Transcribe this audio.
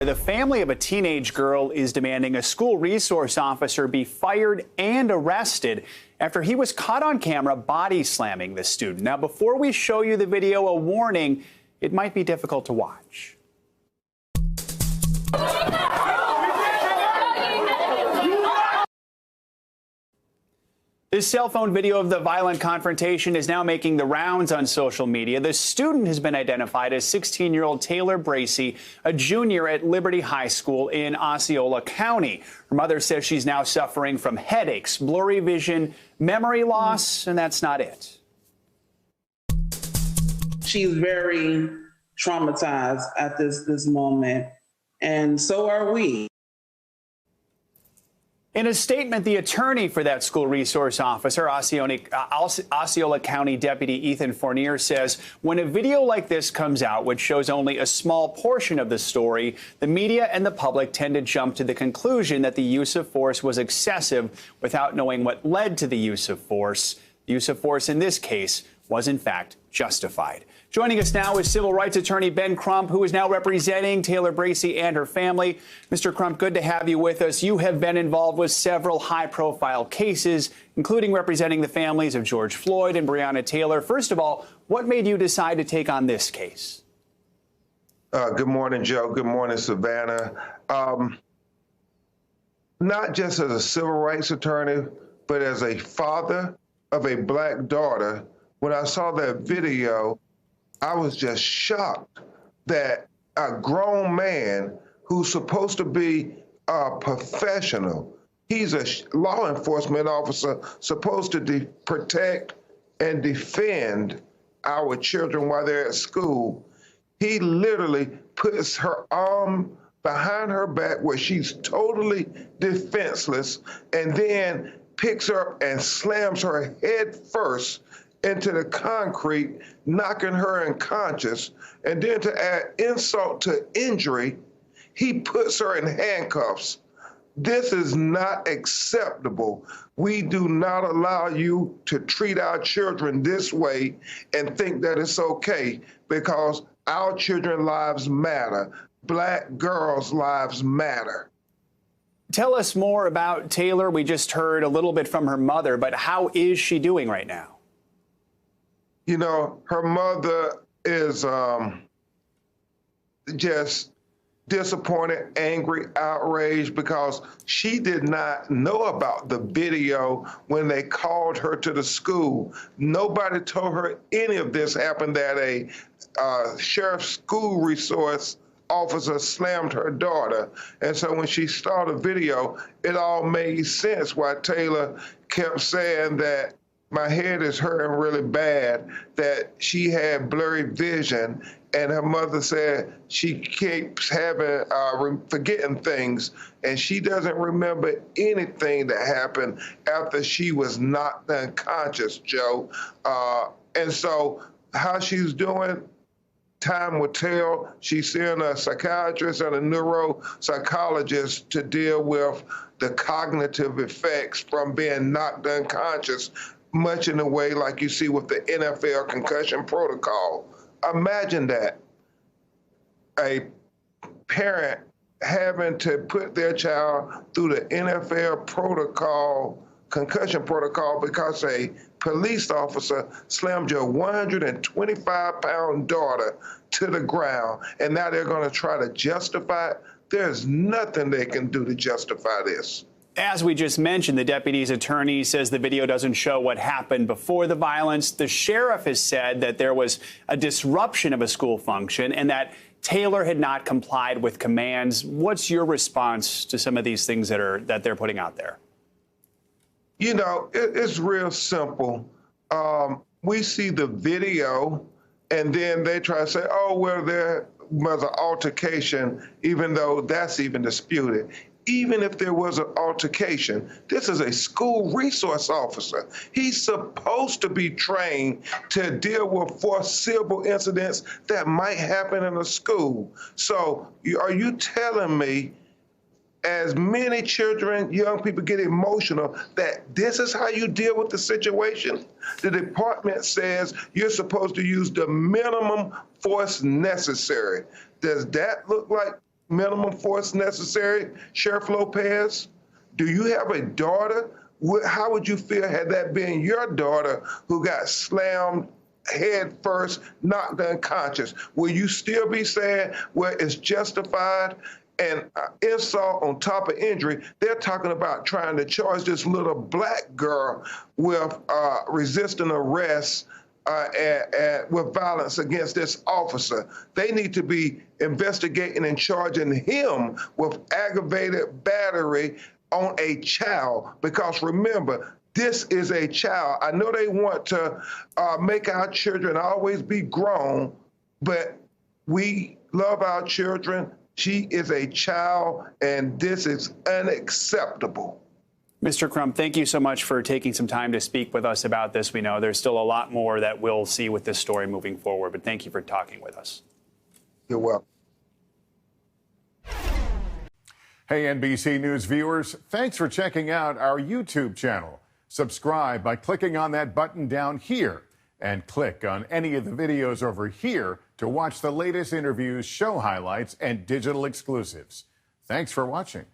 The family of a teenage girl is demanding a school resource officer be fired and arrested after he was caught on camera body slamming the student. Now, before we show you the video, a warning, it might be difficult to watch. This cell phone video of the violent confrontation is now making the rounds on social media. The student has been identified as 16-year-old Taylor Bracey, a junior at Liberty High School in Osceola County. Her mother says she's now suffering from headaches, blurry vision, memory loss, and that's not it. She's very traumatized at this moment, and so are we. In a statement, the attorney for that school resource officer, Osceola County Deputy Ethan Fournier, says when a video like this comes out, which shows only a small portion of the story, the media and the public tend to jump to the conclusion that the use of force was excessive without knowing what led to the use of force. The use of force in this case was, in fact, justified. Joining us now is civil rights attorney Ben Crump, who is now representing Taylor Bracey and her family. Mr. Crump, good to have you with us. You have been involved with several high-profile cases, including representing the families of George Floyd and Breonna Taylor. First of all, what made you decide to take on this case? Good morning, Joe. Good morning, Savannah. Not just as a civil rights attorney, but as a father of a black daughter, when I saw that video, I was just shocked that a grown man who's supposed to be a professional, he's a law enforcement officer supposed to protect and defend our children while they're at school. He literally puts her arm behind her back where she's totally defenseless and then picks her up and slams her head first into the concrete, knocking her unconscious. And then to add insult to injury, he puts her in handcuffs. This is not acceptable. We do not allow you to treat our children this way and think that it's okay, because our children's lives matter. Black girls' lives matter. Tell us more about Taylor. We just heard a little bit from her mother, but how is she doing right now? You know, her mother is just disappointed, angry, outraged, because she did not know about the video when they called her to the school. Nobody told her any of this happened, that a sheriff's school resource officer slammed her daughter. And so when she saw the video, it all made sense why Taylor kept saying that my head is hurting really bad, that she had blurry vision, and her mother said she keeps having forgetting things, and she doesn't remember anything that happened after she was knocked unconscious, Joe. And so how she's doing, time will tell. She's seeing a psychiatrist and a neuropsychologist to deal with the cognitive effects from being knocked unconscious, much in the way like you see with the NFL concussion protocol. Imagine that, a parent having to put their child through the NFL protocol, concussion protocol, because a police officer slammed your 125-pound daughter to the ground, and now they're going to try to justify it. There's nothing they can do to justify this. As we just mentioned, the deputy's attorney says the video doesn't show what happened before the violence. The sheriff has said that there was a disruption of a school function and that Taylor had not complied with commands. What's your response to some of these things that they're putting out there? You know, it's real simple. We see the video, and then they try to say, oh, well, there was an altercation, even though that's even disputed. Even if there was an altercation, this is a school resource officer. He's supposed to be trained to deal with foreseeable incidents that might happen in a school. So are you telling me, as many children, young people get emotional, that this is how you deal with the situation? The department says you're supposed to use the minimum force necessary. Does that look like minimum force necessary, Sheriff Lopez? Do you have a daughter? How would you feel had that been your daughter who got slammed head first, knocked unconscious? Will you still be saying, well, it's justified? And insult on top of injury, they're talking about trying to charge this little black girl with resisting arrest with violence against this officer. They need to be investigating and charging him with aggravated battery on a child, because remember, this is a child. I know they want to make our children always be grown, but we love our children. She is a child, and this is unacceptable. Mr. Crump, thank you so much for taking some time to speak with us about this. We know there's still a lot more that we'll see with this story moving forward, but thank you for talking with us. You're welcome. Hey, NBC News viewers, thanks for checking out our YouTube channel. Subscribe by clicking on that button down here and click on any of the videos over here to watch the latest interviews, show highlights, and digital exclusives. Thanks for watching.